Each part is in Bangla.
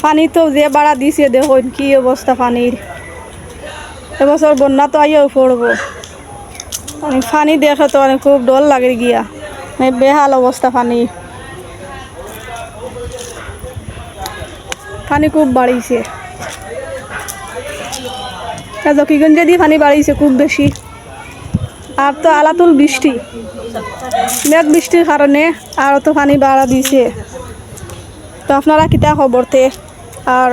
পানি তো যে বাড়া দিছে দেখুন কি অবস্থা পানির। এবছর বন্যা তো আইয়াও পড়বো। পানি দেখে তো অনেক খুব ডর লাগে গিয়া, বেহাল অবস্থা পানি। পানি খুব বাড়িছে, জকিগঞ্জে দিয়ে পানি বাড়িছে খুব বেশি। আর তো আলাতুল বৃষ্টি, মেঘ বৃষ্টির কারণে আরও তো পানি বাড়া দিছে। তো আপনারা কিতা খবরতে আর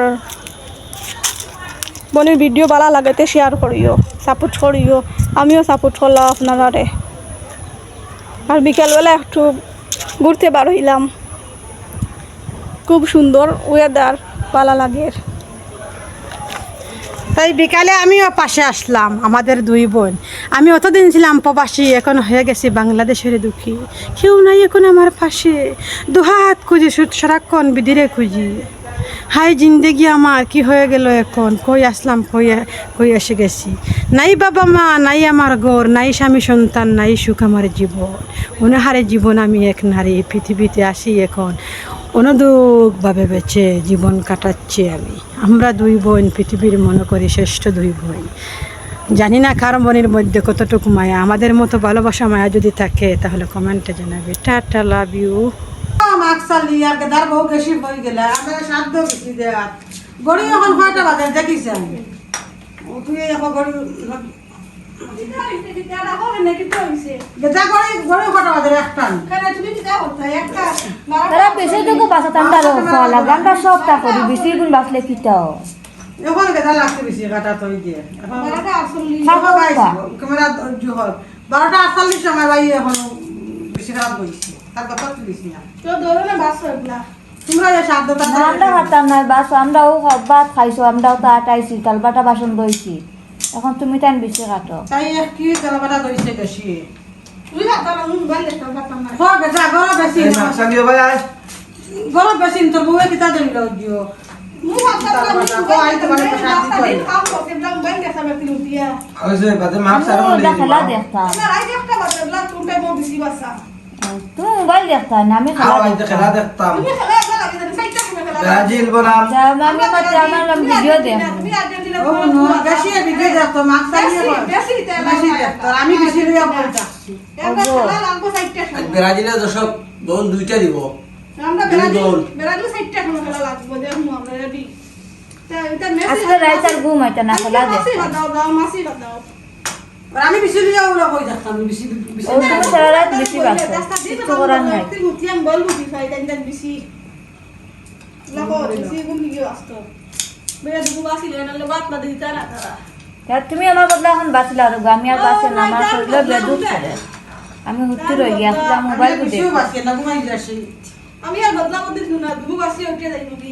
বনির ভিডিও ভালো লাগেতে শেয়ার করিও, সাপোর্ট করিও। আমিও সাপোর্ট করলাম আপনারারে। আর বিকালবেলা একটু ঘুরতে বার হইলাম, খুব সুন্দর ওয়েদার, ভালো লাগে। তাই বিকালে আমিও পাশে আসলাম, আমাদের দুই বোন। আমি অতদিন ছিলাম প্রবাসী, এখন হয়ে গেছি বাংলাদেশের দুঃখী। কেউ নাই এখন আমার পাশে, দুহাত খুঁজি সারাক্ষণ বিধিরে খুঁজি। হাই জিন্দেগি আমার কি হয়ে গেল এখন, কই আসলাম কই এসে গেছি। নাই বাবা মা, নাই আমার ঘর, নাই স্বামী সন্তান, নাই সুখ আমার জীবন। অনাহারে জীবন আমি এক নারী, পৃথিবীতে আসি এখন অনদুকভাবে বেঁচে জীবন কাটাচ্ছি আমি। আমরা দুই বোন, পৃথিবীর মনে করি শ্রেষ্ঠ দুই বোন। জানি না কার মনের মধ্যে কতটুকু মায়া। আমাদের মতো ভালোবাসা মায়া যদি থাকে তাহলে কমেন্টে জানাবে। টাটা, লাভ ইউ। মাকসালি আর গেদার বউ বেশি হয়ে গেলে আমরা সাধ্য বেশি দেওয়া গড়ি এখন কয়টা বাজে দেখিস আমি তুই এখন গড়ি গেদা গড়ি গড়ি কটা বাজে একটা তুমি কি যাও একটা তারা পেছে তো বাসা তান্ডা রোলা গান্ডা সবটা করি বেশি গুণ বাসলে কিটাও এখন গেদা লাগছে বেশি কাটা তুই দিয়ে এখন 12:48 ক্যামেরা জোহর 12:48 সময় ভাই এখন বেশি খারাপ হইছে তার কথা তুলিস না তো ধরো বাস হইলা তোমরা যে সাধ্যটা আমরা হাতাম না বাস আমরাও ভাত খাইছো আমরাও তো আটাইছি তালবাটা বাসন দইছি এখন তুমি টাইম বেশি কাটো তাই কি তালবাটা দইছে বেশি তুই হাতা না মুন বাইলে তালবাটা না হো বেটা গরম বেশি মাছালিও ভাই আয় গরম বেশি তোর বউয়ে কিতা দইল দিও মু হাতা না কো আইতে পারে শান্তি কই খাও একদম বাইলে সাবে কিলো দিয়া আইছে বাদে মাছ আর ওটা খেলা দেখতাম না রাই একটা বাজে ব্লা কোনটা মো বেশি বাসা তুমি মোবাইল দেখতা না আমি খেলা দেখতাম তুমি খেলা লাগে না সাইডটা খেলা ব্রাজিল বনাম আমি মাত্র আমার ভিডিও দেখ তুমি আর্জেন্টিনা ও নো বেশি ভিডিও দেখতো মাকসালিয়ে বেশি দেখতো আমি বেশি লিয়া বলতাছি একটা খেলা লাগবো সাইডটা ব্রাজিলের দর্শক গোল দুইটা দিব আমরা ব্রাজিল সাইডটা খেলা লাগবো দেখমু আমরা রেডি এটা মেসি আজকে রাইতার ঘুম হইতা না খেলা মাসি দেখতাম দাও মাসি দাও আর আমি বেশি লিয়া ওরা কই দেখতাম বেশি ও তুমি সারা রাত বেশি বাসো কিছু করার নাই তুই মুতিয়াম বলবো কি ফায়দা ইন্দান বেশি লাগো বেশি গুণ লিয়ে আসতো বেয়া দুবু বাসি লেনালে বাত না দিতা না তারা তুমি আমার বদলা এখন বাঁচলে আর আমি আর বাঁচে না আমার শরীরে বেদুক করে আমি হুত্তি রয়ে গিয়েছিলাম মোবাইল কো দেখি বাসি না ঘুমাই যাসি আমি আর বদলা মধ্যে না দুবু বাসি উঠে যাই নবি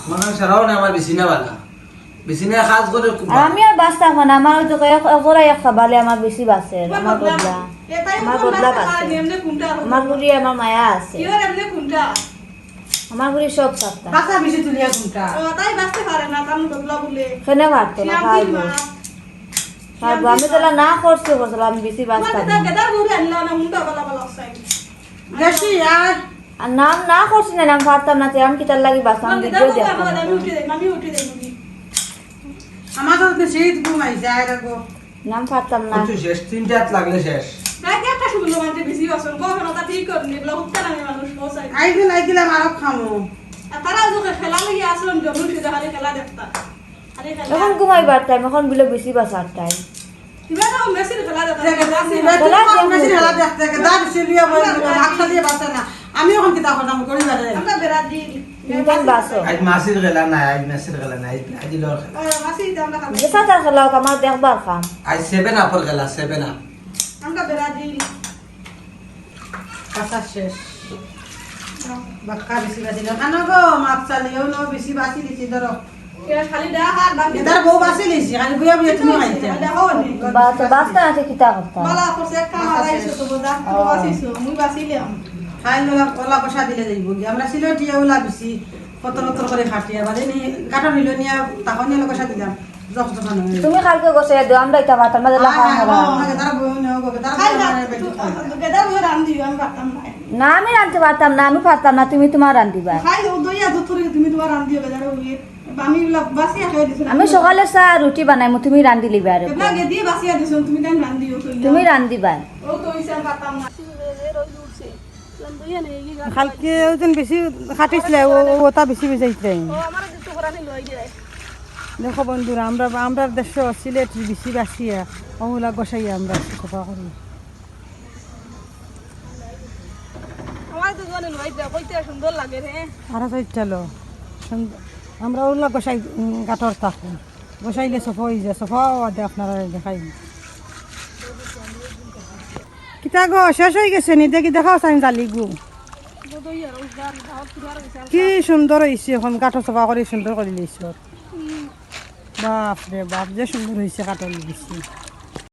মানে সারাও না আমার বিছিনা বালা বিছিনা কাজ করে আর আমি আর বাঁচতে এখন আমার তো একজোড়া এক খাবালে আমার বেশি বাঁচে আমার বদলা আমার বদলা বাঁচে এমনে কোনটা আমার গুড়ি আমার মায়া আছে ইওর এমনে কোনটা আমার গুড়ি সব সাতটা বাসা বেশি তুলিয়া কোনটা ও তাই বাঁচতে পারে না কারণ বদলা বলে কেন পারতো না খাইবো খাইবো আমি তাহলে না করছি বলছিল আমি বেশি বাঁচতাম মাথা কেদার ঘুরে আনলা না মুন্ডা বালা বালা সাইড বেশি আর আর নাম না করছি না আমি পারতাম না আমি কি তার লাগি বাঁচতাম ভিডিও দেখতাম আমি উঠে যাই নবি আমার তো শীত ঘুমাই যায় গো নাম পারতাম না তুই শেষ তিনটা লাগলে শেষ প্রায় একটা শুনলো মানে বেশি বাসন কখনো তা ঠিক করে নিবলা উঠতে না মানুষ বসাই আইগিলাম আরো খামো আর তারা যখন খেলা লাগি আসলাম জমি উঠে খালি খেলা দেখতা আরে খেলা এখন ঘুমাই পারতাম এখন বিলে বেশি বাঁচার টাইম কিবা না মেসির খেলা দেখতা হেলা দেখতে দা বেশি লিয়া বই ভাগসা দিয়ে বাসা না আমি এখন কিতা করতাম করি বাজে আমরা বেরাদিল তুমি কেন বাঁচো আজ মাছের গেলা নাই আজ মাছের গেলা নাই ব্রাজিলের খেলা মাসি আমরা খালি যেটা তার খেলা হোক আমার দেখবার কাম আজ 7 আপর গেলা 7 আপ আমরা বেরাদিল কাঁচা শেষ বাক্কা বেশি বাজি না কেন গো মাছ চালিয়েও নো বেশি বাঁচি দিছি ধরো খালি দেখা হাত বাকি এদার বউ বাঁচি লিছি খালি বুয়া বুয়া তুমি খাইতে দেখো নি বাঁচতে আছে কিতা করতাম বালা করছে একটা হারাইছো তো বোঝা তো বাসিছো মুই বাসিলাম খাই ওলা পয়সা দিলে যাইব আমরা সিলেটিয়া ওলা বেশি কত নতর করে খাটিয়া বাজে নি কাটা নিল নিয়া তখন নিয়ে পয়সা দিলাম যত কথা নয় তুমি কালকে গোসে দিও আমরা এটা পারতাম না দিলা খাওয়া হবে তারা বউ নেও গো তারা খাই গেদা ওই রান্দি আমি পারতাম না না আমি রাঁধতে পারতাম না আমি পারতাম না তুমি তোমার রান্ধিবা খাই দইয়া দুথরি তুমি তো তোমার রান্ধিও বেজার হইয়ে আমি বাসিয়া খাই দিছো আমি সকালে চাহ রুটি বানাইমু তুমি রান্ধি লিবা আর এবলা গে দিয়ে বাসিয়া দিছো তুমি তাই রান্ধিও কইলা তুমি রান্ধিবা ও তো ইসান পাতাম না রই উঠছে লম্বইয়া নেই গি কালকে ওজন বেশি খাটিছিলে ওটা বেশি বেজাইছে ও আমার দিতে করানি লই যায় দেখো বন্ধুরা আমরা দেশ সিলেট বেশি বাসিয়া ওগুলা গোসাইয়া আমরা সফা করি আমার তো জানি লই যায় কইতে সুন্দর লাগে রে আর চলো আমরা ওগুলা গোসাই গাঁটর থাকুন গোসাইলে সফা হয়ে যায় সফা দে আপনারা দেখাই কিতা গো শেষ হয়ে গেছে নি দেখি দেখাও চাই জালি গু বদই আর উজার দাও পুরার গেছে কি সুন্দর হয়েছে এখন কাঠো সফা করে সুন্দর করে লিছ বাপ রে বাপ যে সুন্দর হয়েছে কাঠল দিছি